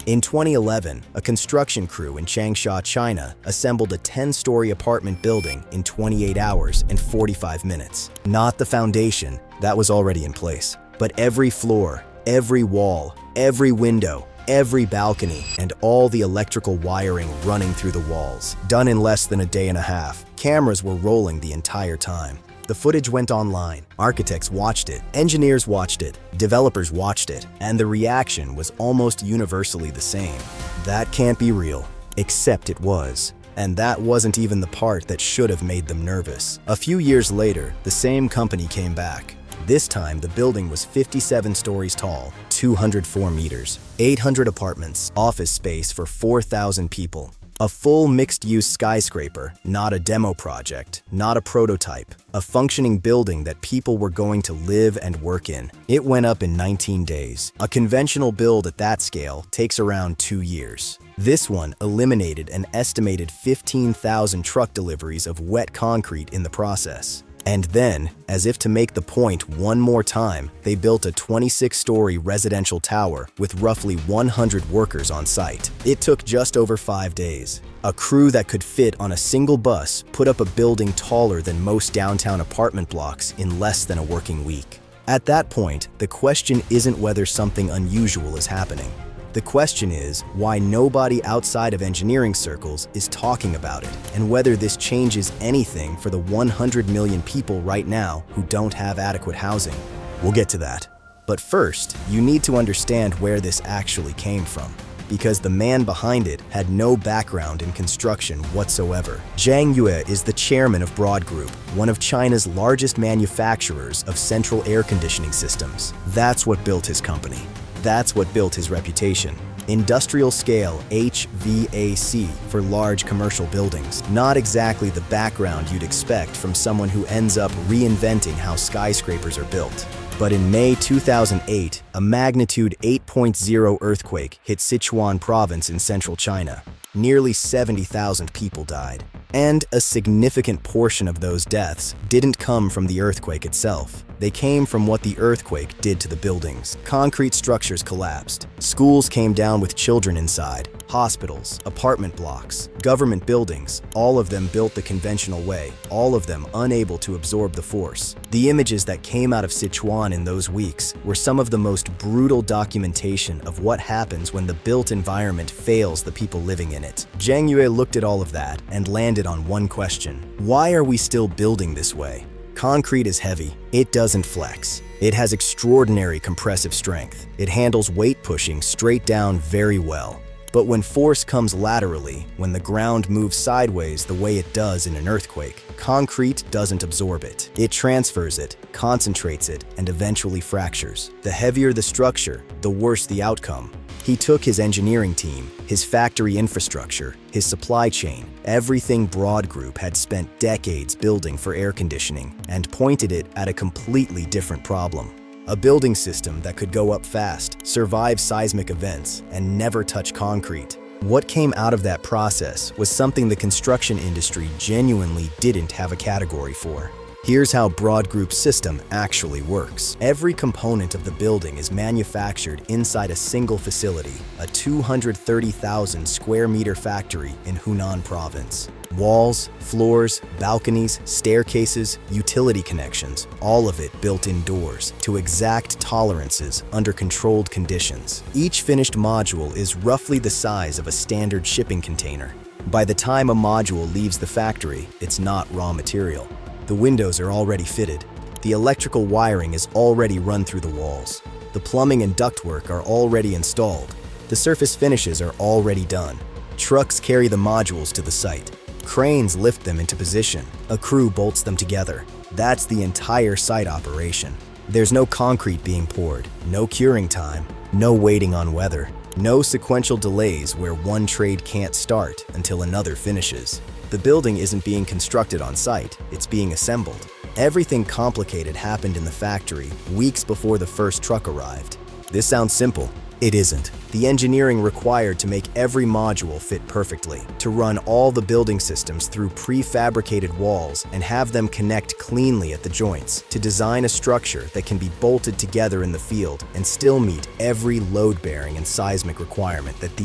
In 2011, a construction crew in Changsha, China, assembled a 10-story apartment building in 28 hours and 45 minutes. Not the foundation, that was already in place, but every floor, every wall, every window, every balcony, and all the electrical wiring running through the walls. Done in less than a day and a half. Cameras were rolling the entire time. The footage went online. Architects watched it, engineers watched it, developers watched it, and the reaction was almost universally the same. That can't be real. Except it was. And that wasn't even the part that should have made them nervous. A few years later, the same company came back. This time, the building was 57 stories tall, 204 meters, 800 apartments, office space for 4,000 people. A full mixed-use skyscraper, not a demo project, not a prototype, a functioning building that people were going to live and work in. It went up in 19 days. A conventional build at that scale takes around 2 years. This one eliminated an estimated 15,000 truck deliveries of wet concrete in the process. And then, as if to make the point one more time, they built a 26-story residential tower with roughly 100 workers on site. It took just over 5 days. A crew that could fit on a single bus put up a building taller than most downtown apartment blocks in less than a working week. At that point, the question isn't whether something unusual is happening. The question is why nobody outside of engineering circles is talking about it, and whether this changes anything for the 100 million people right now who don't have adequate housing. We'll get to that. But first, you need to understand where this actually came from, because the man behind it had no background in construction whatsoever. Zhang Yue is the chairman of Broad Group, one of China's largest manufacturers of central air conditioning systems. That's what built his company. That's what built his reputation. Industrial scale HVAC for large commercial buildings. Not exactly the background you'd expect from someone who ends up reinventing how skyscrapers are built. But in May 2008, a magnitude 8.0 earthquake hit Sichuan province in central China. Nearly 70,000 people died. And a significant portion of those deaths didn't come from the earthquake itself. They came from what the earthquake did to the buildings. Concrete structures collapsed. Schools came down with children inside. Hospitals, apartment blocks, government buildings, all of them built the conventional way, all of them unable to absorb the force. The images that came out of Sichuan in those weeks were some of the most brutal documentation of what happens when the built environment fails the people living in it. Zhang Yue looked at all of that and landed on one question. Why are we still building this way? Concrete is heavy. It doesn't flex. It has extraordinary compressive strength. It handles weight pushing straight down very well. But when force comes laterally, when the ground moves sideways the way it does in an earthquake, concrete doesn't absorb it. It transfers it, concentrates it, and eventually fractures. The heavier the structure, the worse the outcome. He took his engineering team, his factory infrastructure, his supply chain, everything Broad Group had spent decades building for air conditioning, and pointed it at a completely different problem. A building system that could go up fast, survive seismic events, and never touch concrete. What came out of that process was something the construction industry genuinely didn't have a category for. Here's how Broad Group's system actually works. Every component of the building is manufactured inside a single facility, a 230,000 square meter factory in Hunan province. Walls, floors, balconies, staircases, utility connections, all of it built indoors to exact tolerances under controlled conditions. Each finished module is roughly the size of a standard shipping container. By the time a module leaves the factory, it's not raw material. The windows are already fitted. The electrical wiring is already run through the walls. The plumbing and ductwork are already installed. The surface finishes are already done. Trucks carry the modules to the site. Cranes lift them into position. A crew bolts them together. That's the entire site operation. There's no concrete being poured, no curing time, no waiting on weather, no sequential delays where one trade can't start until another finishes. The building isn't being constructed on site, it's being assembled. Everything complicated happened in the factory weeks before the first truck arrived. This sounds simple. It isn't. The engineering required to make every module fit perfectly, to run all the building systems through prefabricated walls and have them connect cleanly at the joints, to design a structure that can be bolted together in the field and still meet every load-bearing and seismic requirement that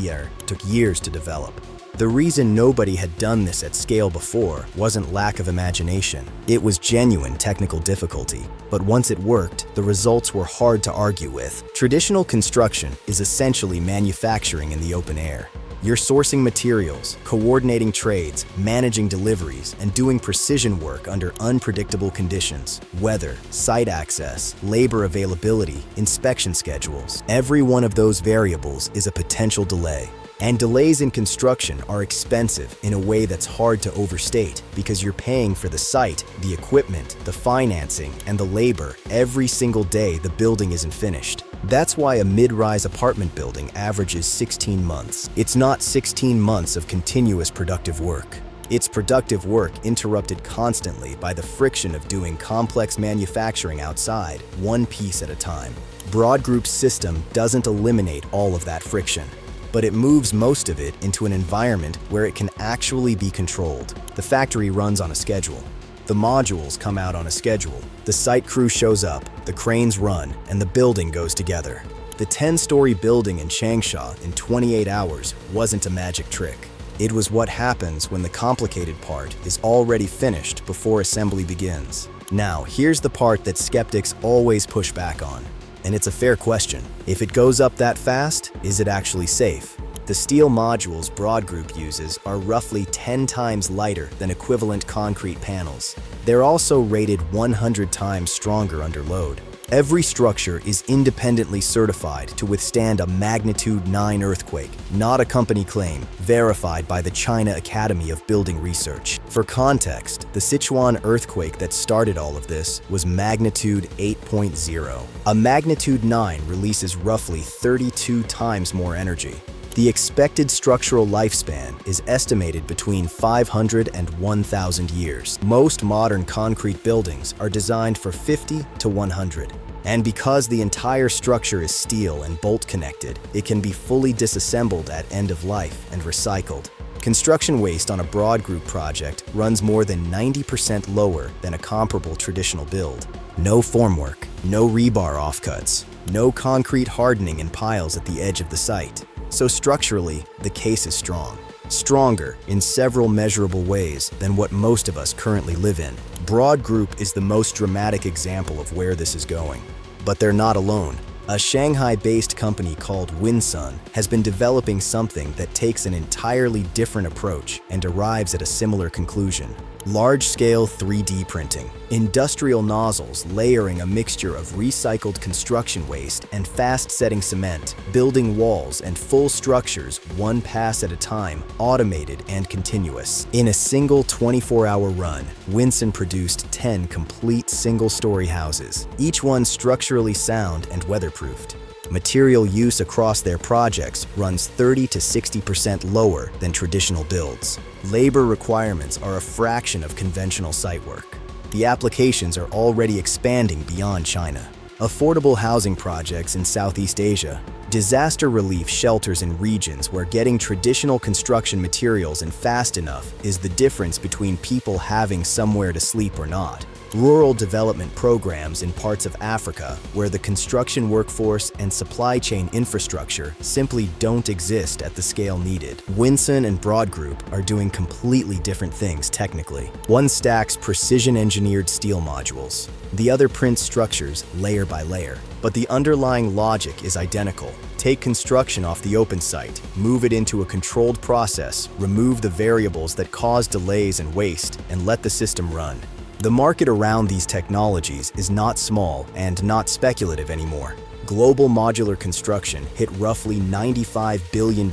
took years to develop. The reason nobody had done this at scale before wasn't lack of imagination. It was genuine technical difficulty. But once it worked, the results were hard to argue with. Traditional construction is essentially manufacturing in the open air. You're sourcing materials, coordinating trades, managing deliveries, and doing precision work under unpredictable conditions. Weather, site access, labor availability, inspection schedules. Every one of those variables is a potential delay. And delays in construction are expensive in a way that's hard to overstate because you're paying for the site, the equipment, the financing, and the labor every single day the building isn't finished. That's why a mid-rise apartment building averages 16 months. It's not 16 months of continuous productive work. It's productive work interrupted constantly by the friction of doing complex manufacturing outside, one piece at a time. Broad Group's system doesn't eliminate all of that friction, but it moves most of it into an environment where it can actually be controlled. The factory runs on a schedule. The modules come out on a schedule. The site crew shows up, the cranes run, and the building goes together. The 10-story building in Changsha in 28 hours wasn't a magic trick. It was what happens when the complicated part is already finished before assembly begins. Now, here's the part that skeptics always push back on. And it's a fair question. If it goes up that fast, is it actually safe? The steel modules Broad Group uses are roughly 10 times lighter than equivalent concrete panels. They're also rated 100 times stronger under load. Every structure is independently certified to withstand a magnitude 9 earthquake, not a company claim, verified by the China Academy of Building Research. For context, the Sichuan earthquake that started all of this was magnitude 8.0. A magnitude 9 releases roughly 32 times more energy. The expected structural lifespan is estimated between 500 and 1,000 years. Most modern concrete buildings are designed for 50 to 100. And because the entire structure is steel and bolt connected, it can be fully disassembled at end of life and recycled. Construction waste on a Broad Group project runs more than 90% lower than a comparable traditional build. No formwork, no rebar offcuts, no concrete hardening in piles at the edge of the site. So structurally, the case is strong. Stronger in several measurable ways than what most of us currently live in. Broad Group is the most dramatic example of where this is going. But they're not alone. A Shanghai-based company called Winsun has been developing something that takes an entirely different approach and arrives at a similar conclusion. Large-scale 3D printing. Industrial nozzles layering a mixture of recycled construction waste and fast-setting cement, building walls and full structures one pass at a time, automated and continuous. In a single 24-hour run, Winsun produced 10 complete single-story houses, each one structurally sound and weatherproofed. Material use across their projects runs 30 to 60% lower than traditional builds. Labor requirements are a fraction of conventional site work. The applications are already expanding beyond China. Affordable housing projects in Southeast Asia, disaster relief shelters in regions where getting traditional construction materials in fast enough is the difference between people having somewhere to sleep or not. Rural development programs in parts of Africa where the construction workforce and supply chain infrastructure simply don't exist at the scale needed. Winsun and Broad Group are doing completely different things technically. One stacks precision-engineered steel modules. The other prints structures layer by layer. But the underlying logic is identical. Take construction off the open site, move it into a controlled process, remove the variables that cause delays and waste, and let the system run. The market around these technologies is not small and not speculative anymore. Global modular construction hit roughly $95 billion in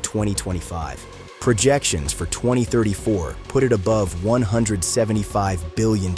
2025. Projections for 2034 put it above $175 billion.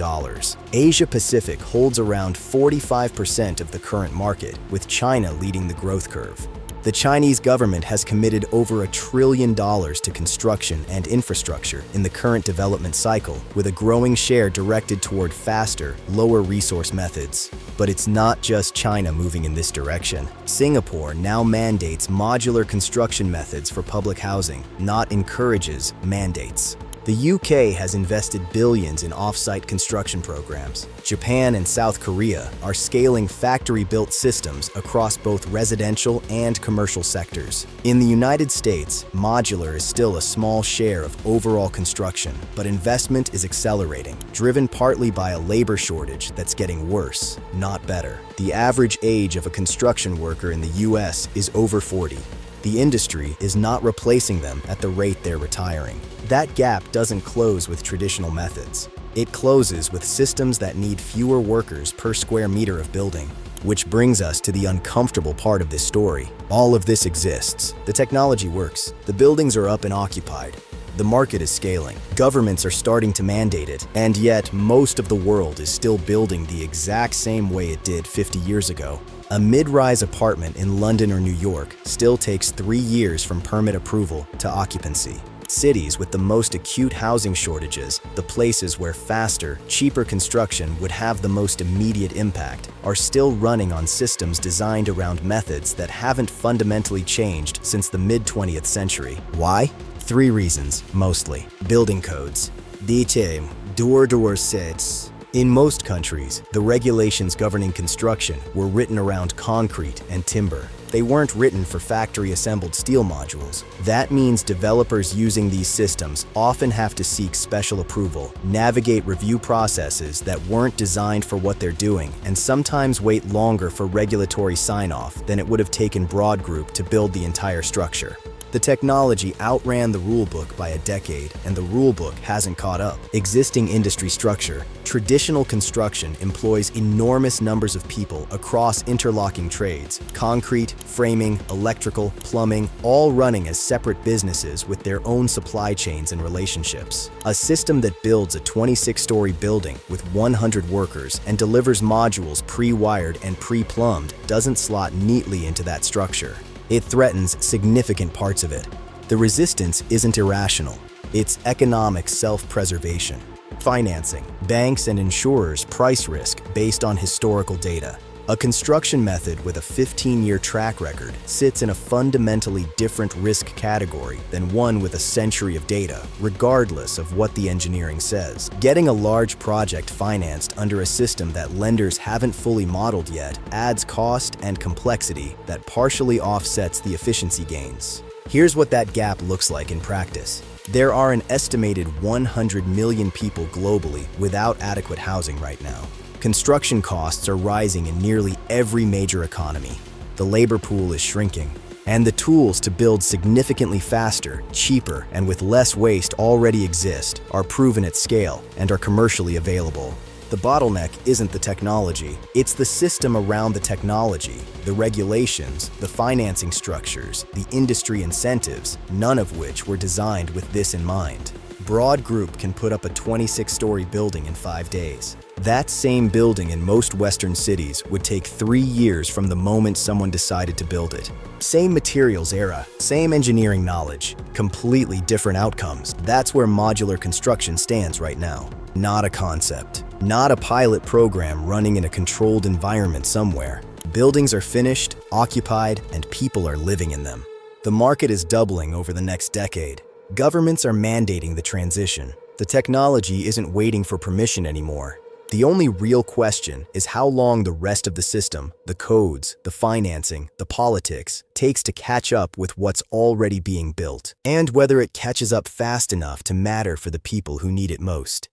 Asia Pacific holds around 45% of the current market, with China leading the growth curve. The Chinese government has committed over $1 trillion to construction and infrastructure in the current development cycle, with a growing share directed toward faster, lower resource methods. But it's not just China moving in this direction. Singapore now mandates modular construction methods for public housing, not encourages, mandates. The UK has invested billions in off-site construction programs. Japan and South Korea are scaling factory-built systems across both residential and commercial sectors. In the United States, modular is still a small share of overall construction, but investment is accelerating, driven partly by a labor shortage that's getting worse, not better. The average age of a construction worker in the US is over 40. The industry is not replacing them at the rate they're retiring. That gap doesn't close with traditional methods. It closes with systems that need fewer workers per square meter of building. Which brings us to the uncomfortable part of this story. All of this exists. The technology works. The buildings are up and occupied. The market is scaling. Governments are starting to mandate it, and yet most of the world is still building the exact same way it did 50 years ago. A mid-rise apartment in London or New York still takes 3 years from permit approval to occupancy. Cities with the most acute housing shortages, the places where faster, cheaper construction would have the most immediate impact, are still running on systems designed around methods that haven't fundamentally changed since the mid-20th century. Why? 3 reasons, mostly. Building codes. DTM, door sets. In most countries, the regulations governing construction were written around concrete and timber. They weren't written for factory-assembled steel modules. That means developers using these systems often have to seek special approval, navigate review processes that weren't designed for what they're doing, and sometimes wait longer for regulatory sign-off than it would have taken Broad Group to build the entire structure. The technology outran the rulebook by a decade, and the rulebook hasn't caught up. Existing industry structure. Traditional construction employs enormous numbers of people across interlocking trades: concrete, framing, electrical, plumbing, all running as separate businesses with their own supply chains and relationships. A system that builds a 26-story building with 100 workers and delivers modules pre-wired and pre-plumbed doesn't slot neatly into that structure. It threatens significant parts of it. The resistance isn't irrational. It's economic self-preservation. Financing. Banks and insurers price risk based on historical data. A construction method with a 15-year track record sits in a fundamentally different risk category than one with a century of data, regardless of what the engineering says. Getting a large project financed under a system that lenders haven't fully modeled yet adds cost and complexity that partially offsets the efficiency gains. Here's what that gap looks like in practice. There are an estimated 100 million people globally without adequate housing right now. Construction costs are rising in nearly every major economy. The labor pool is shrinking, and the tools to build significantly faster, cheaper, and with less waste already exist, are proven at scale, and are commercially available. The bottleneck isn't the technology, it's the system around the technology, the regulations, the financing structures, the industry incentives, none of which were designed with this in mind. Broad Group can put up a 26-story building in 5 days. That same building in most Western cities would take 3 years from the moment someone decided to build it. Same materials era, same engineering knowledge, completely different outcomes. That's where modular construction stands right now. Not a concept, not a pilot program running in a controlled environment somewhere. Buildings are finished, occupied, and people are living in them. The market is doubling over the next decade. Governments are mandating the transition. The technology isn't waiting for permission anymore. The only real question is how long the rest of the system, the codes, the financing, the politics, takes to catch up with what's already being built, and whether it catches up fast enough to matter for the people who need it most.